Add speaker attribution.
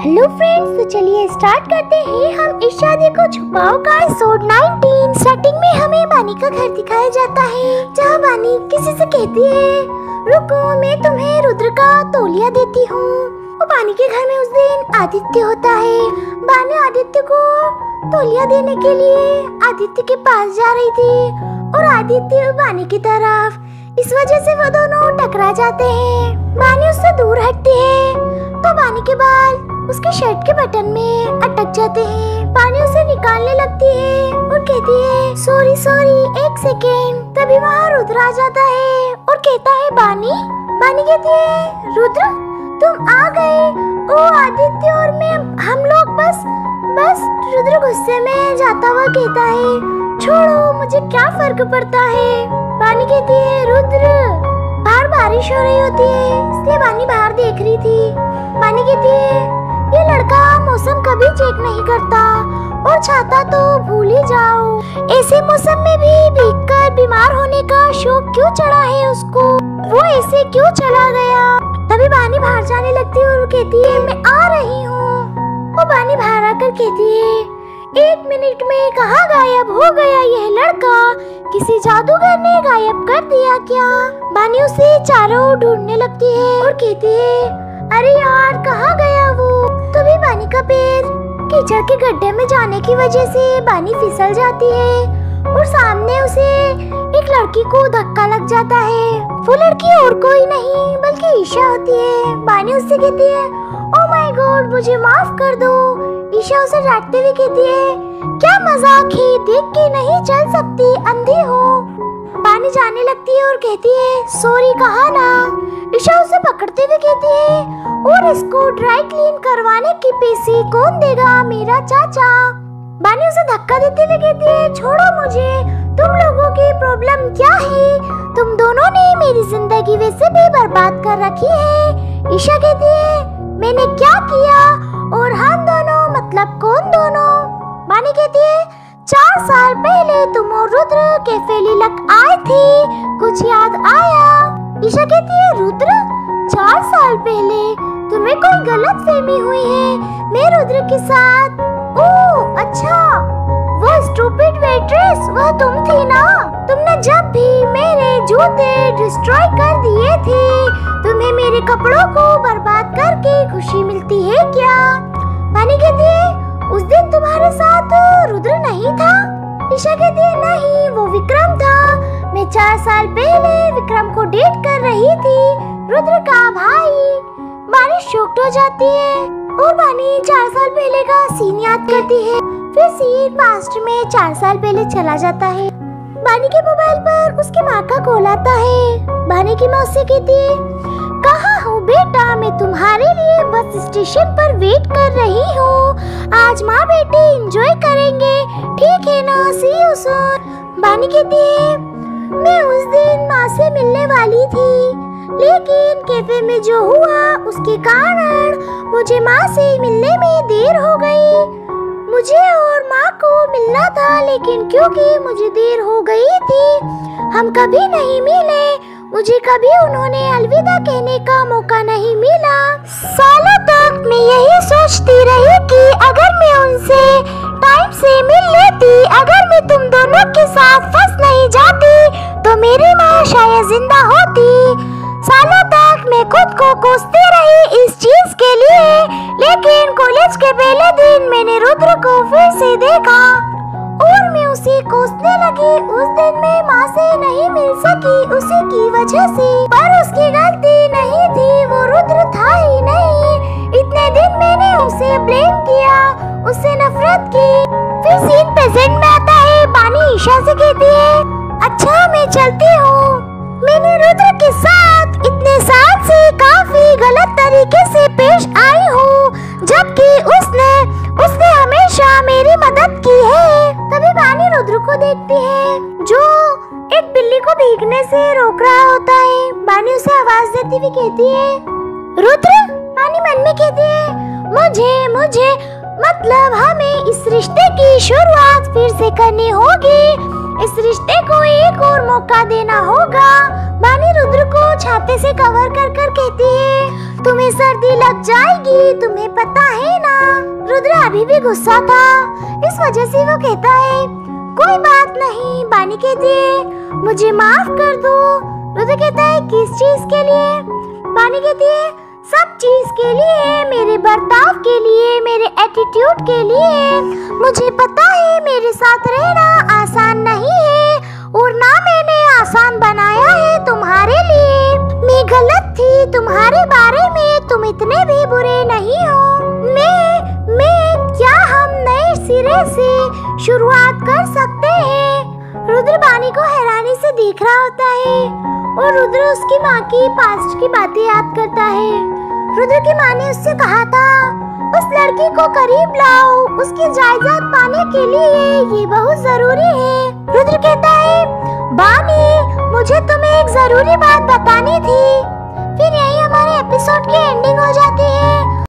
Speaker 1: Hello friends, तो चलिए start करते हैं हम इस शादी को छुपाओ का एपिसोड 19। स्टार्टिंग में हमें बानी का घर दिखाया जाता है, जहाँ बानी किसी से कहती है रुको मैं तुम्हें रुद्र का तौलिया देती हूँ। और बानी के घर में उस दिन आदित्य होता है। बानी आदित्य को तौलिया देने के लिए आदित्य के पास जा रही थी और आदित्य बानी की तरफ, इस वजह से वो दोनों टकरा जाते हैं। बानी उससे दूर हटती है तो बानी के बाल उसके शर्ट के बटन में अटक जाते हैं। बानी उसे निकालने लगती है और कहती है सॉरी सॉरी एक सेकेंड। तभी वहाँ रुद्र आ जाता है और कहता है बानी। बानी कहती है रुद्र तुम आ गए। ओ आदित्य और मैं हम लोग बस रुद्र गुस्से में जाता हुआ कहता है छोड़ो मुझे क्या फर्क पड़ता है। बानी कहती है रुद्र बाहर बारिश हो रही होती है इसलिए बानी बाहर देख रही थी। बानी कहती है ये लड़का मौसम कभी चेक नहीं करता और छाता तो भूल ही जाओ। ऐसे मौसम में भी भीगकर बीमार होने का शौक क्यों चढ़ा है उसको, वो ऐसे क्यों चला गया। तभी बानी बाहर जाने लगती है और कहती है मैं आ रही हूँ। वो बानी बाहर आकर कहती है 1 मिनट में कहाँ गायब हो गया यह लड़का, किसी जादूगर ने गायब कर दिया क्या। बानी उसे चारों ओर ढूंढने लगती है और कहती है अरे यार कहाँ गया वो। तभी बानी का पैर कीचड़ के गड्ढे में जाने की वजह से बानी फिसल जाती है और सामने उसे एक लड़की को धक्का लग जाता है। वो लड़की और कोई नहीं बल्कि ईशा होती है। बानी उससे कहती है ओह माय गॉड मुझे माफ कर दो। ईशा उसे डांटते हुए कहती है क्या मजाक है, देख के नहीं चल सकती, अंधी हो। बानी जाने लगती है और कहती है सॉरी कहा ना। ईशा उसे पकड़ते हुए कहती है और इसको ड्राई क्लीन करवाने की पैसे कौन देगा, मेरा चाचा। बानी उसे धक्का देते हुए कहती है छोड़ो मुझे, तुम लोगों की प्रॉब्लम क्या है, तुम दोनों ने मेरी जिंदगी वैसे भी बर्बाद कर रखी है। ईशा कहती है मैंने क्या किया और हम दोनों मतलब कौन दोनों। बानी कहती है 4 साल पहले तुम और रुद्र कैफे लिलक आए थे, कुछ याद आया। ईशा कहती है रुद्र 4 साल पहले तुम्हें कोई गलत फहमी हुई है, मैं रुद्र के साथ। ओह अच्छा वो स्टूपिड वेट्रेस वह तुम थी ना, तुमने जब भी मेरे जूते डिस्ट्रॉय कर दिए थे। तुम्हें मेरे कपड़ों को बर्बाद करके खुशी मिलती है क्या। बानी कहती है उस दिन तुम्हारे साथ रुद्र नहीं था। ईशा कहती है नहीं वो विक्रम था, मैं 4 साल पहले विक्रम को डेट कर रही थी, रुद्र का भाई। बानी शॉक्ड हो जाती है और बानी 4 साल पहले का सीन याद करती है। फिर सीन पास्ट में 4 साल पहले चला जाता है। बानी के मोबाइल पर उसकी माँ का कॉल आता है। बानी की माँ उससे कहती है कहाँ हो बेटा, मैं तुम्हारे लिए बस स्टेशन पर वेट कर रही हूँ, आज माँ बेटे एंजॉय करेंगे ठीक है ना, सी यू सून। बानी कहती है मैं उस दिन माँ से मिलने वाली थी लेकिन कैफे में जो हुआ उसके कारण मुझे माँ से मिलने में देर हो गई। मुझे और माँ को मिलना था लेकिन क्योंकि मुझे देर हो गई थी हम कभी नहीं मिले, मुझे कभी उन्होंने अलविदा कहने का मौका नहीं मिला। सालों तक मैं यही सोचती रही कि अगर मैं उनसे टाइम से मिल लेती, अगर मैं तुम दोनों के साथ फंस नहीं जाती तो मेरी माँ शायद जिंदा होती। सालों तक मैं खुद को कोसती रही इस चीज के लिए, लेकिन कॉलेज के पहले दिन मैंने रुद्र को फिर से देखा और मैं उसे कोसने लगी। उस दिन मैं माँ से नहीं मिल सकी उसी की वजह से, पर उसकी गलती नहीं थी, वो रुद्र था ही नहीं। इतने दिन मैंने उसे ब्लेम किया, उससे नफरत की। फिर सीन प्रेजेंट में आता है। बानी ईशा से कहती है अच्छा मैं चलती हूँ, मैंने रुद्र के साथ इतने साल से काफी गलत तरीके से पेश आई हूँ जबकि उसने हमेशा मेरी मदद की है। तभी बानी रुद्र को देखती है जो एक बिल्ली को भीगने से रोक रहा होता है। बानी उसे आवाज देती हुई कहती है रुद्र। बानी मन में कहती है मुझे मतलब हमें इस रिश्ते की शुरुआत फिर से करनी होगी, इस रिश्ते को एक और मौका देना होगा। बानी रुद्र को छाते से कवर कर कहती है तुम्हें सर्दी लग जाएगी, तुम्हें पता है ना। रुद्र अभी भी गुस्सा था, इस वजह से वो कहता है कोई बात नहीं। बानी कहती है मुझे माफ कर दो। रुद्र कहता है किस चीज के लिए? बानी कहती है सब चीज के लिए, मेरे बर्ताव के लिए, मेरे एटीट्यूड के लिए। मुझे पता है मेरे साथ रहना आसान नहीं है और ना मैंने आसान बनाया है तुम्हारे लिए। मैं गलत थी तुम्हारे बारे में, तुम इतने भी बुरे नहीं हो। मैं क्या हम नए सिरे से शुरुआत कर सकते हैं? रुद्र बानी को हैरानी से देख रहा होता है और रुद्र उसकी माँ की पास्ट की बातें याद करता है। रुद्र की माँ ने उससे कहा था उस लड़की को करीब लाओ, उसकी जायदाद पाने के लिए ये बहुत जरूरी है। रुद्र कहता है बानी मुझे तुम्हें एक जरूरी बात बतानी थी। फिर यही हमारे एपिसोड की एंडिंग हो जाती है।